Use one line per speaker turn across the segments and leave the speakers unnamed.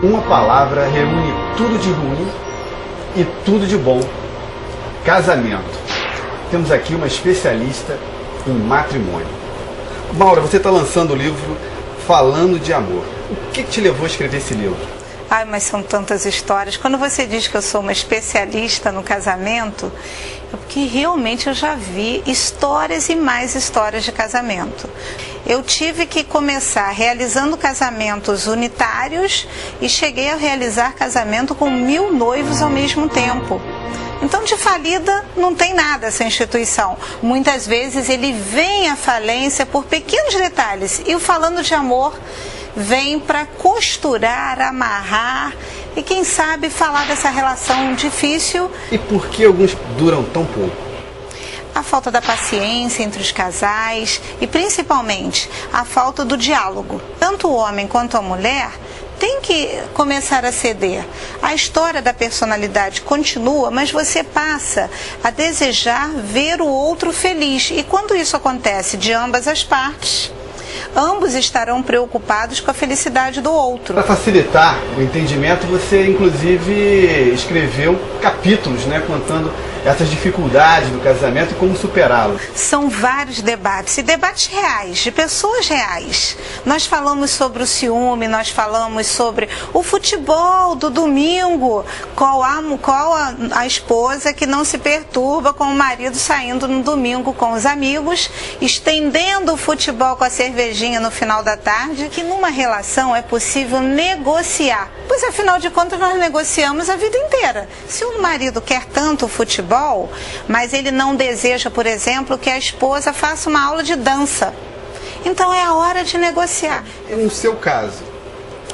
Uma palavra reúne tudo de ruim e tudo de bom. Casamento. Temos aqui uma especialista em matrimônio. Maura, você está lançando o livro Falando de Amor. O que te levou a escrever esse livro?
Ai, mas são tantas histórias. Quando você diz que eu sou uma especialista no casamento, é porque realmente eu já vi histórias e mais histórias de casamento. Eu tive que começar realizando casamentos unitários e cheguei a realizar casamento com 1000 noivos ao mesmo tempo. Então, de falida, não tem nada essa instituição. Muitas vezes ele vem à falência por pequenos detalhes. E o Falando de Amor vem para costurar, amarrar e, quem sabe, falar dessa relação difícil.
E por que alguns duram tão pouco?
A falta da paciência entre os casais e, principalmente, a falta do diálogo. Tanto o homem quanto a mulher tem que começar a ceder. A história da personalidade continua, mas você passa a desejar ver o outro feliz. E quando isso acontece de ambas as partes, ambos estarão preocupados com a felicidade do outro.
Para facilitar o entendimento, você inclusive escreveu capítulos, contando essas dificuldades do casamento e como superá-las.
São vários debates, e debates reais, de pessoas reais. Nós falamos sobre o ciúme, nós falamos sobre o futebol do domingo, qual a esposa que não se perturba com o marido saindo no domingo com os amigos, estendendo o futebol com a cervejinha no final da tarde, que numa relação é possível negociar. Pois afinal de contas nós negociamos a vida inteira. Se o marido quer tanto o futebol, mas ele não deseja, por exemplo, que a esposa faça uma aula de dança, então é a hora de negociar.
No seu caso,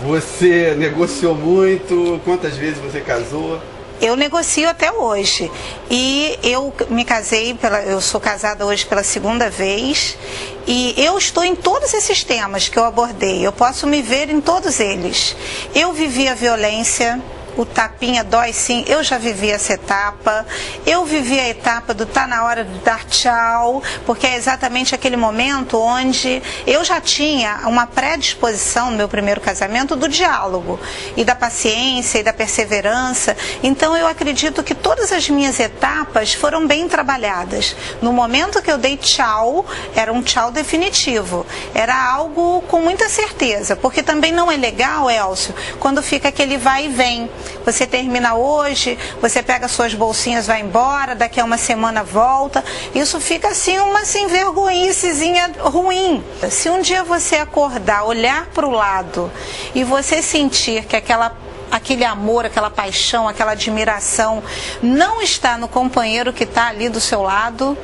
você negociou muito? Quantas vezes você casou?
Eu negocio até hoje. E eu me casei, eu sou casada hoje pela 2ª vez. E eu estou em todos esses temas que eu abordei. Eu posso me ver em todos eles. Eu vivi a violência. O tapinha dói sim, eu já vivi essa etapa. Eu vivi a etapa do tá na hora de dar tchau, porque é exatamente aquele momento onde eu já tinha uma predisposição no meu primeiro casamento do diálogo e da paciência e da perseverança. Então eu acredito que todas as minhas etapas foram bem trabalhadas. No momento que eu dei tchau, era um tchau definitivo, era algo com muita certeza, porque também não é legal, Elcio, quando fica aquele vai e vem. Você termina hoje, você pega suas bolsinhas, vai embora, daqui a uma semana volta. Isso fica assim uma vergonhicezinha ruim. Se um dia você acordar, olhar para o lado e você sentir que aquele amor, aquela paixão, aquela admiração não está no companheiro que está ali do seu lado,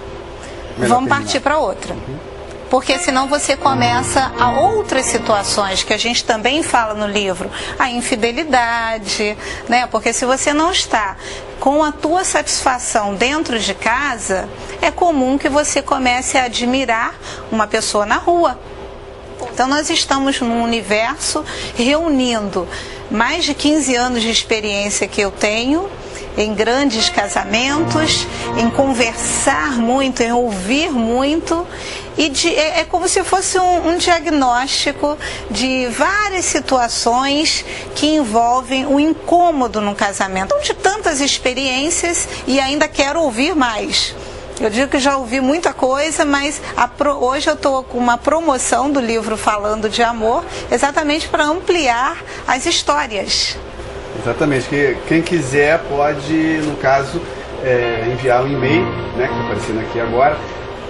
vamos partir para outra. Porque senão você começa a outras situações que a gente também fala no livro, a infidelidade, Porque se você não está com a tua satisfação dentro de casa, é comum que você comece a admirar uma pessoa na rua. Então nós estamos num universo reunindo mais de 15 anos de experiência que eu tenho, em grandes casamentos, em conversar muito, em ouvir muito, e é como se fosse um diagnóstico de várias situações que envolvem o incômodo no casamento. De tantas experiências, e ainda quero ouvir mais. Eu digo que já ouvi muita coisa, mas hoje eu estou com uma promoção do livro Falando de Amor, exatamente para ampliar as histórias.
Exatamente, que quem quiser pode, no caso, enviar um e-mail, que está aparecendo aqui agora,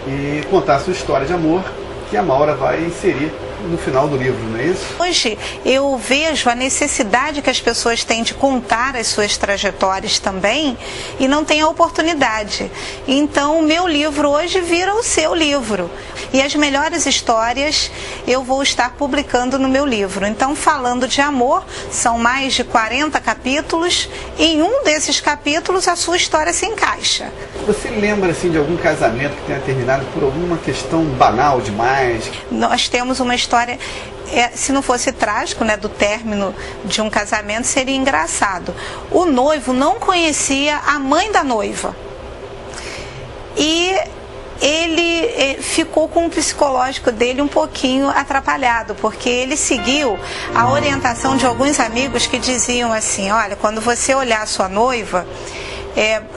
e contar a sua história de amor, que a Maura vai inserir no final do livro, não é isso?
Hoje eu vejo a necessidade que as pessoas têm de contar as suas trajetórias também e não têm a oportunidade. Então o meu livro hoje vira o seu livro. E as melhores histórias eu vou estar publicando no meu livro. Então, Falando de Amor, são mais de 40 capítulos. Em um desses capítulos a sua história se encaixa.
Você lembra de algum casamento que tenha terminado por alguma questão banal demais?
Nós temos uma história, se não fosse trágico, do término de um casamento, seria engraçado. O noivo não conhecia a mãe da noiva. E ele ficou com o psicológico dele um pouquinho atrapalhado, porque ele seguiu a orientação de alguns amigos que diziam assim: olha, quando você olhar a sua noiva,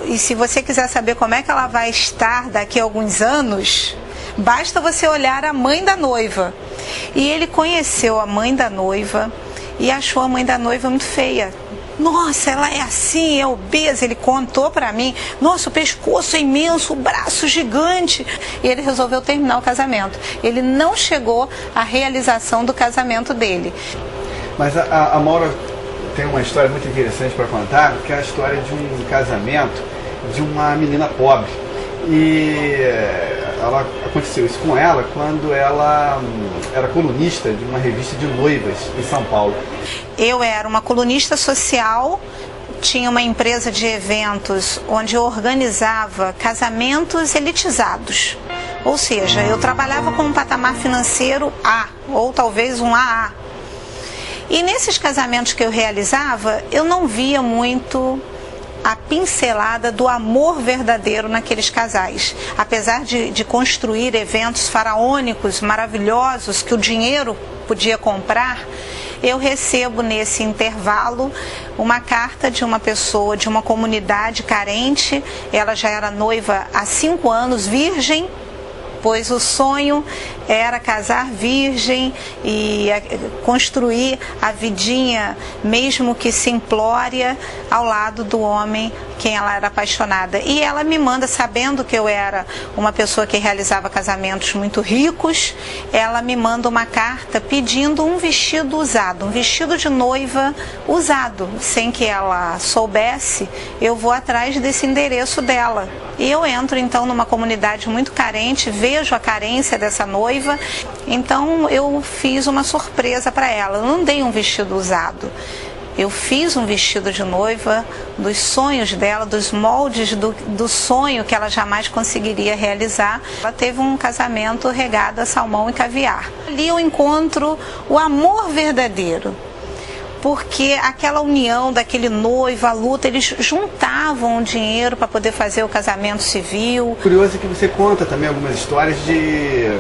e se você quiser saber como é que ela vai estar daqui a alguns anos, basta você olhar a mãe da noiva. E ele conheceu a mãe da noiva e achou a mãe da noiva muito feia. Nossa, ela é assim, é obesa. Ele contou pra mim: nossa, o pescoço é imenso, o braço gigante. E ele resolveu terminar o casamento. Ele não chegou à realização do casamento dele.
Mas a Maura tem uma história muito interessante para contar, que é a história de um casamento de uma menina pobre. E aconteceu isso com ela quando ela era colunista de uma revista de noivas em São Paulo.
Eu era uma colunista social, tinha uma empresa de eventos onde eu organizava casamentos elitizados. Ou seja, eu trabalhava com um patamar financeiro A, ou talvez um AA. E nesses casamentos que eu realizava, eu não via muito a pincelada do amor verdadeiro naqueles casais. Apesar de construir eventos faraônicos, maravilhosos, que o dinheiro podia comprar, eu recebo nesse intervalo uma carta de uma pessoa de uma comunidade carente. Ela já era noiva há 5 anos, virgem, pois o sonho era casar virgem e construir a vidinha, mesmo que simplória, ao lado do homem quem ela era apaixonada. E ela me manda, sabendo que eu era uma pessoa que realizava casamentos muito ricos, ela me manda uma carta pedindo um vestido usado, um vestido de noiva usado. Sem que ela soubesse, eu vou atrás desse endereço dela. E eu entro então numa comunidade muito carente, vejo a carência dessa noiva, então eu fiz uma surpresa para ela. Eu não dei um vestido usado, eu fiz um vestido de noiva dos sonhos dela, dos moldes do sonho que ela jamais conseguiria realizar. Ela teve um casamento regado a salmão e caviar. Ali eu encontro o amor verdadeiro, porque aquela união daquele noivo, a luta, eles juntavam dinheiro para poder fazer o casamento civil.
Curioso é que você conta também algumas histórias de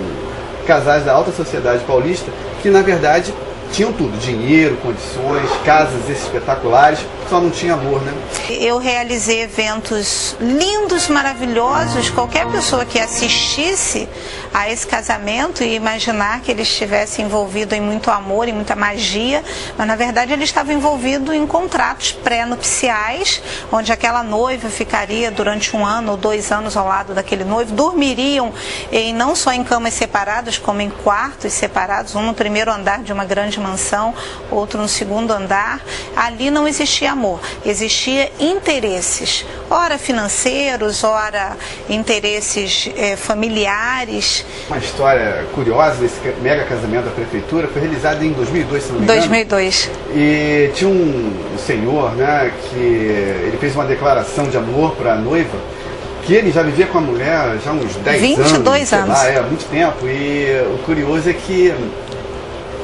casais da alta sociedade paulista que, na verdade, tinham tudo: dinheiro, condições, casas espetaculares, só não tinha amor, né?
Eu realizei eventos lindos, maravilhosos. Qualquer pessoa que assistisse a esse casamento ia imaginar que ele estivesse envolvido em muito amor, em muita magia, mas na verdade ele estava envolvido em contratos pré-nupciais, onde aquela noiva ficaria durante 1 ano ou 2 anos ao lado daquele noivo, dormiriam não só em camas separadas, como em quartos separados, um no primeiro andar de uma grande mansão, outro no segundo andar. Ali não existia amor, existia interesses, ora financeiros, ora interesses familiares.
Uma história curiosa desse mega casamento da prefeitura foi realizado em 2002, se não me engano.
2002.
E tinha um senhor, né, que ele fez uma declaração de amor para a noiva, que ele já vivia com a mulher já há uns 10 anos.
22 anos.
Há muito tempo. E o curioso é que,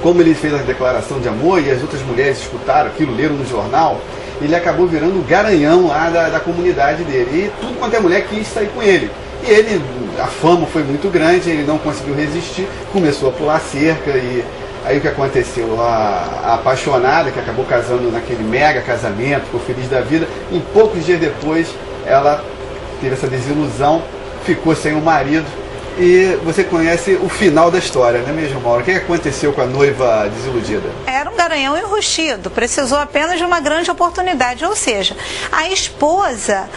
como ele fez a declaração de amor e as outras mulheres escutaram aquilo, leram no jornal, ele acabou virando o garanhão lá da comunidade dele. E tudo quanto é mulher quis sair com ele. E ele, a fama foi muito grande, ele não conseguiu resistir, começou a pular cerca. E aí o que aconteceu? A apaixonada, que acabou casando naquele mega casamento, ficou feliz da vida, em poucos dias depois ela teve essa desilusão, ficou sem o marido. E você conhece o final da história, não é mesmo, Maura? O que aconteceu com a noiva desiludida? Era
um garanhão enrustido, precisou apenas de uma grande oportunidade, ou seja, a esposa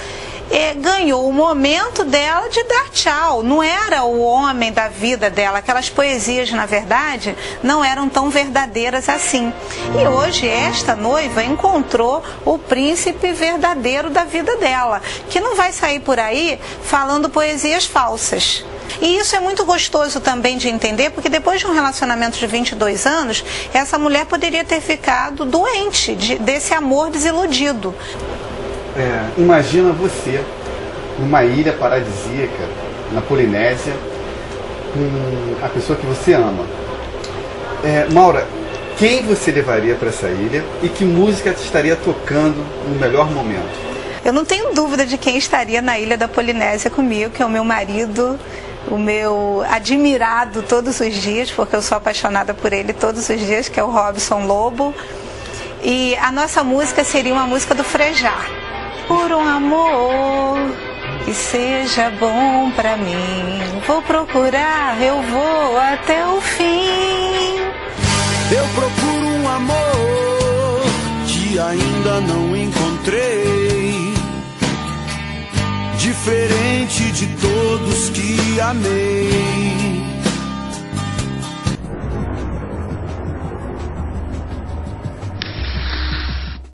ganhou o momento dela de dar tchau. Não era o homem da vida dela. Aquelas poesias, na verdade, não eram tão verdadeiras assim. E hoje esta noiva encontrou o príncipe verdadeiro da vida dela, que não vai sair por aí falando poesias falsas. E isso é muito gostoso também de entender, porque depois de um relacionamento de 22 anos, essa mulher poderia ter ficado doente desse amor desiludido.
Imagina você numa ilha paradisíaca, na Polinésia, com a pessoa que você ama. Maura, quem você levaria para essa ilha e que música estaria tocando no melhor momento?
Eu não tenho dúvida de quem estaria na ilha da Polinésia comigo, que é o meu marido o meu admirado todos os dias, porque eu sou apaixonada por ele todos os dias, que é o Robson Lobo. E a nossa música seria uma música do Frejá. Por um amor que seja bom pra mim, vou procurar, eu vou até o fim.
Eu procuro um amor que ainda não encontrei, diferente de todos que amei.